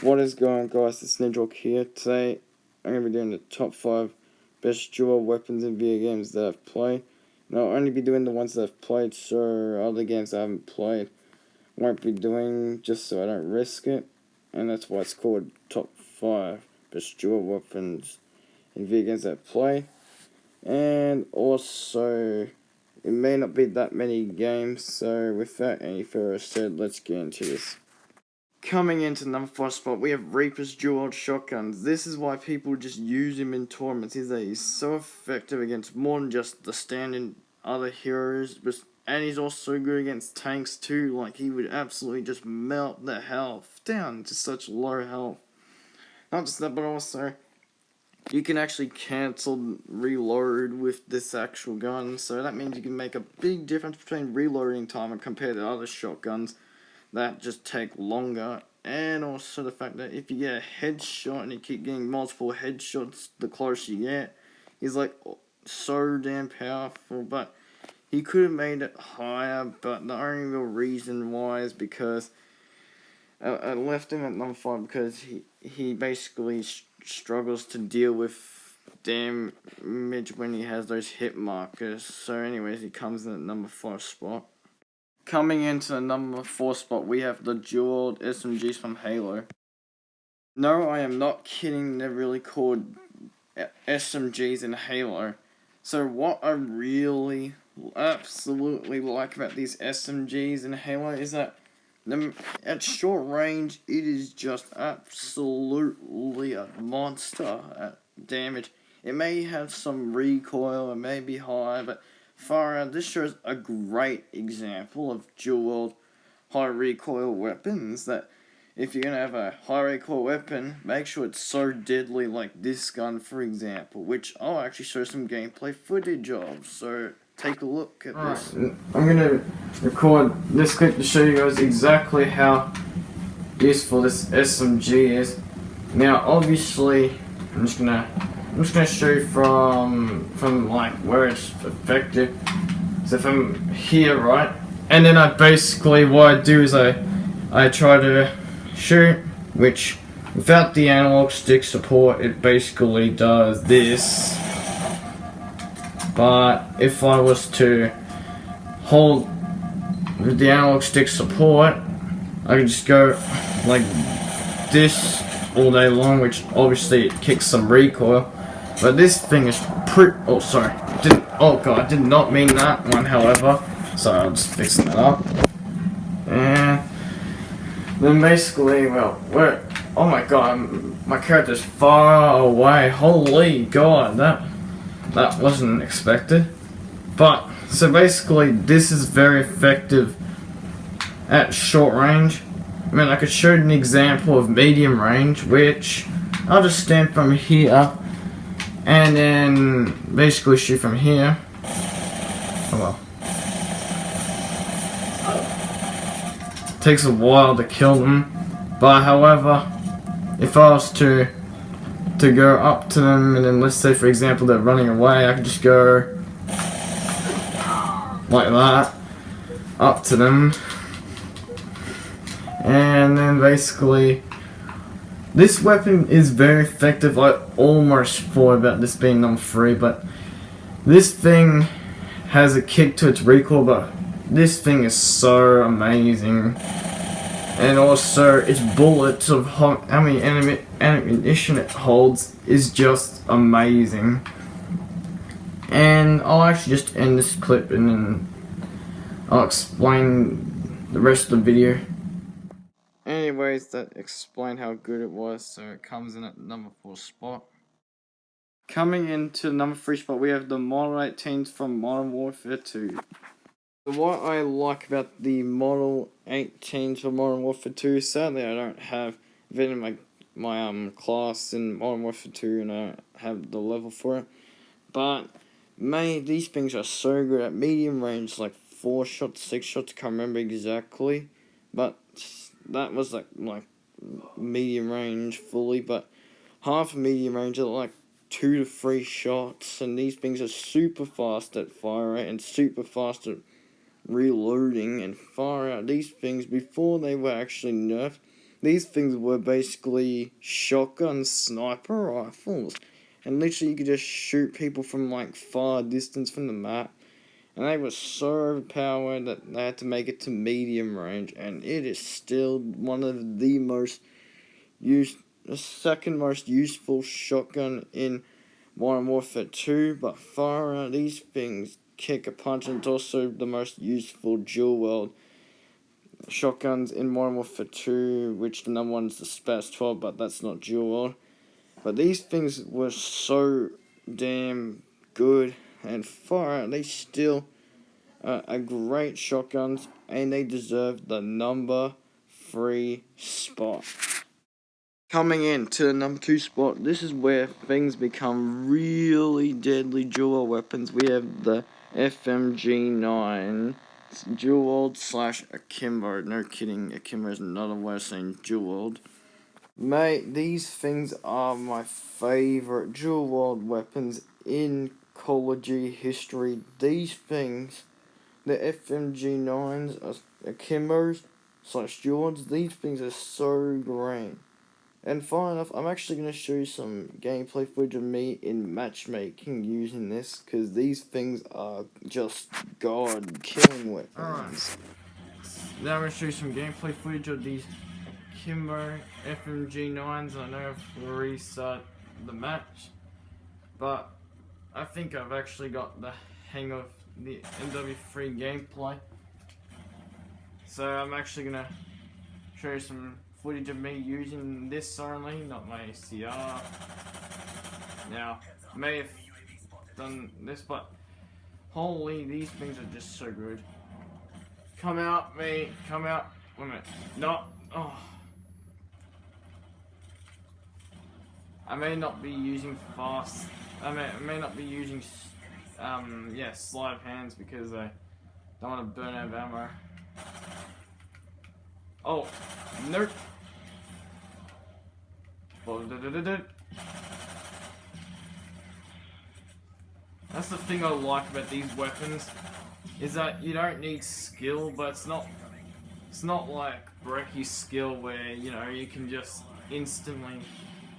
What is going on, guys? It's Ninja here. Today I'm going to be doing the top 5 best dual weapons in video games that I've played. And I'll only be doing the ones that I've played, so other games I haven't played won't be doing, just so I don't risk it. And that's why it's called top 5 best dual weapons in video games that I've played. And also, it may not be that many games, so without any further said, let's get into this. Coming into number 4 spot, we have Reaper's dual shotguns. This is why people just use him in tournaments, is that he's so effective against more than just the standing other heroes, and he's also good against tanks too. Like, he would absolutely just melt the health down to such low health. Not just that, but also you can actually cancel reload with this actual gun, so that means you can make a big difference between reloading time compared to other shotguns that just take longer. And also the fact that if you get a headshot and you keep getting multiple headshots the closer you get, he's like so damn powerful. But he could have made it higher, but the only real reason why is because I left him at number 5 because he basically struggles to deal with damage when he has those hit markers. So anyways, he comes in at number 5 spot. Coming into the number 4 spot, we have the dual SMGs from Halo. No, I am not kidding, they're really called SMGs in Halo. So what I really absolutely like about these SMGs in Halo is that at short range, it is just absolutely a monster at damage. It may have some recoil, it may be high, but far out, this shows a great example of dual high recoil weapons. That if you're going to have a high recoil weapon, make sure it's so deadly like this gun, for example, which I'll actually show some gameplay footage of. So take a look at this. I'm going to record this clip to show you guys exactly how useful this SMG is. Now, obviously, I'm just gonna show you from like where it's effective. So from here, right, and then what I do is I try to shoot, which without the analog stick support, it basically does this. But if I was to hold with the analog stick support, I can just go like this all day long, which obviously it kicks some recoil. But this thing is I did not mean that one, however. So I'll just fix that up. And then basically, oh my god, my character's far away. Holy god, that wasn't expected. But, so basically, this is very effective at short range. I mean, I could show you an example of medium range, which I'll just stand from here and then basically shoot from here. Oh well. Takes a while to kill them, but however, if I was to go up to them and then let's say for example they're running away, I could just go like that up to them, and then basically this weapon is very effective. I almost thought about this being number 3, but this thing has a kick to its recoil, but this thing is so amazing. And also its bullets of how many ammunition it holds is just amazing. And I'll actually just end this clip and then I'll explain the rest of the video. Anyways, that explained how good it was, so it comes in at number 4 spot. Coming into number 3 spot, we have the Model 18s from Modern Warfare 2. So what I like about the Model 18s from Modern Warfare 2, sadly I don't have it in my class in Modern Warfare 2 and I don't have the level for it. But these things are so good at medium range, like 4 shots, 6 shots, can't remember exactly. But that was like medium range fully, but half medium range are like 2 to 3 shots, and these things are super fast at fire rate and super fast at reloading and far out. These things, before they were actually nerfed, these things were basically shotgun sniper rifles. And literally you could just shoot people from like far distance from the map. And they were so overpowered that they had to make it to medium range. And it is still one of the second most useful shotgun in Modern Warfare 2. But far out, these things kick a punch, and it's also the most useful dual wield shotguns in Modern Warfare 2, which the number one is the Spaz 12, but that's not dual wield. But these things were so damn good, and far out, they still are great shotguns, and they deserve the number 3 spot. Coming in to the number 2 spot, this is where things become really deadly dual weapons. We have the FMG9 dual / Akimbo. No kidding, Akimbo is another way of saying dual. Mate, these things are my favorite dual wield weapons in Call of Duty history. These things, the FMG9s, Akimbos / duals, these things are so great. And fine enough, I'm actually going to show you some gameplay footage of me in matchmaking using this, because these things are just god-killing weapons. Alright, now I'm going to show you some gameplay footage of these Akimbo FMG9s. I know I've restarted the match, but I think I've actually got the hang of the MW3 gameplay. So I'm actually going to show you some footage of me using this only, not my ACR. Now, I may have done this, but holy, these things are just so good. Come out, me, come out. Wait a minute, no, oh. I may not be using fast, I may not be using, sleight of hands because I don't want to burn out of ammo. Oh, nope. That's the thing I like about these weapons, is that you don't need skill, but it's not like brekkie skill where, you know, you can just instantly,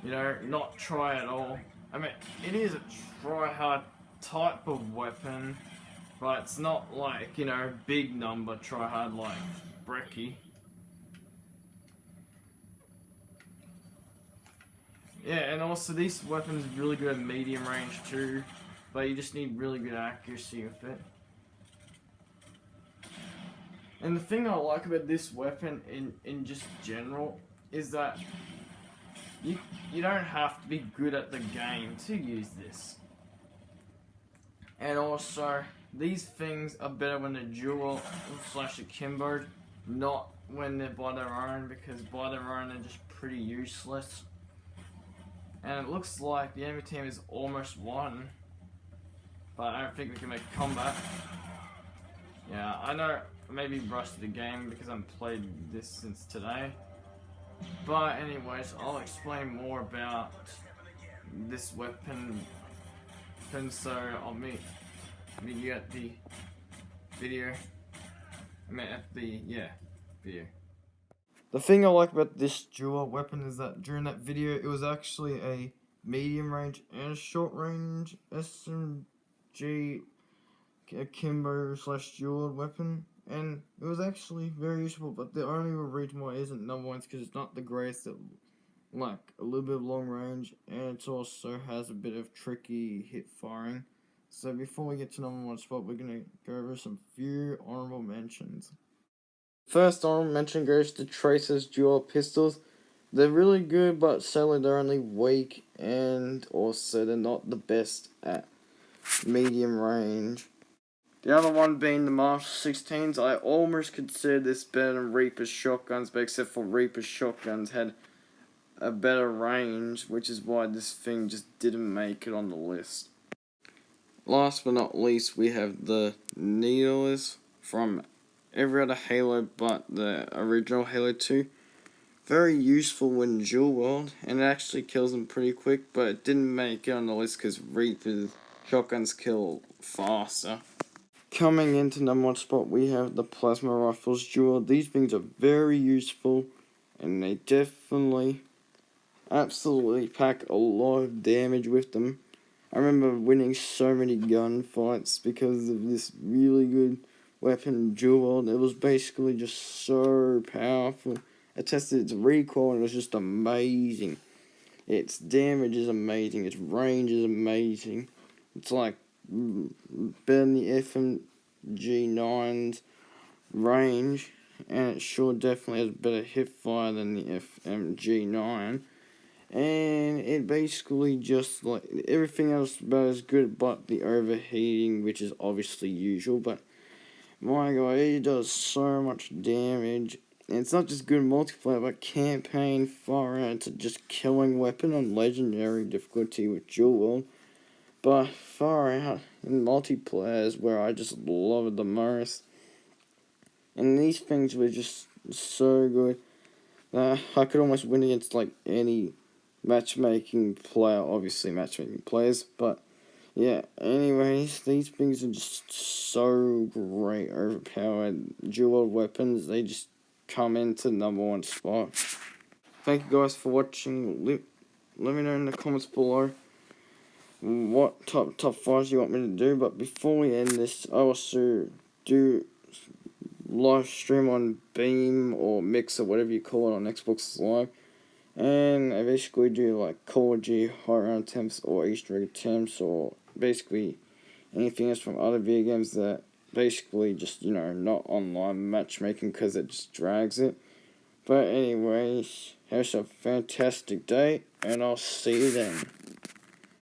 you know, not try at all. I mean, it is a try-hard type of weapon, but it's not like, you know, big number try-hard like brekkie. Yeah, and also these weapons are really good at medium range too, but you just need really good accuracy with it. And the thing I like about this weapon in just general is that you don't have to be good at the game to use this. And also, these things are better when they're dual / Akimbo, not when they're by their own, because by their own they're just pretty useless. And it looks like the enemy team is almost won, but I don't think we can make a comeback. Yeah, I know I maybe rushed the game because I haven't played this since today. But anyways, I'll explain more about this weapon. And so I'll meet you at the video. Video. The thing I like about this dual weapon is that during that video, it was actually a medium range and a short range SMG Akimbo / dual weapon, and it was actually very useful. But the only reason why it isn't number one is because it's not the greatest at, like, a little bit of long range, and it also has a bit of tricky hip firing. So before we get to number one spot, we're gonna go over some few honorable mentions. First honorable mention goes to Tracer's dual pistols. They're really good, but sadly they're only weak, and also they're not the best at medium range. The other one being the Marshal 16s. I almost consider this better than Reaper's shotguns, but except for Reaper's shotguns had a better range, which is why this thing just didn't make it on the list. Last but not least, we have the Needlers from every other Halo but the original Halo 2. Very useful when dual wield, and it actually kills them pretty quick, but it didn't make it on the list because Reaper's shotguns kill faster. Coming into number one spot, we have the Plasma Rifles dual. These things are very useful, and they definitely, absolutely pack a lot of damage with them. I remember winning so many gunfights because of this really good weapon, dual. It was basically just so powerful. I tested its recoil and it was just amazing. Its damage is amazing. Its range is amazing. It's like better than the FMG9's range, and it sure definitely has better hip fire than the FMG9. And it basically just like everything else about as good, but the overheating, which is obviously usual. But my god, it does so much damage. And it's not just good multiplayer, but campaign far out. It's just killing weapon on legendary difficulty with dual wield. But far out in multiplayer is where I just love it the most. And these things were just so good. I could almost win against like any matchmaking player, obviously matchmaking players, but yeah, anyways, these things are just so great, overpowered dual weapons. They just come into #1 spot. Thank you guys for watching. Let me know in the comments below what top 5s you want me to do. But before we end this, I also do live stream on Beam or Mix or whatever you call it on Xbox Live. And I basically do like Call of Duty horror attempts or Easter egg attempts or basically anything else from other video games that basically just, not online matchmaking because it just drags it. But anyways, have a fantastic day and I'll see you then.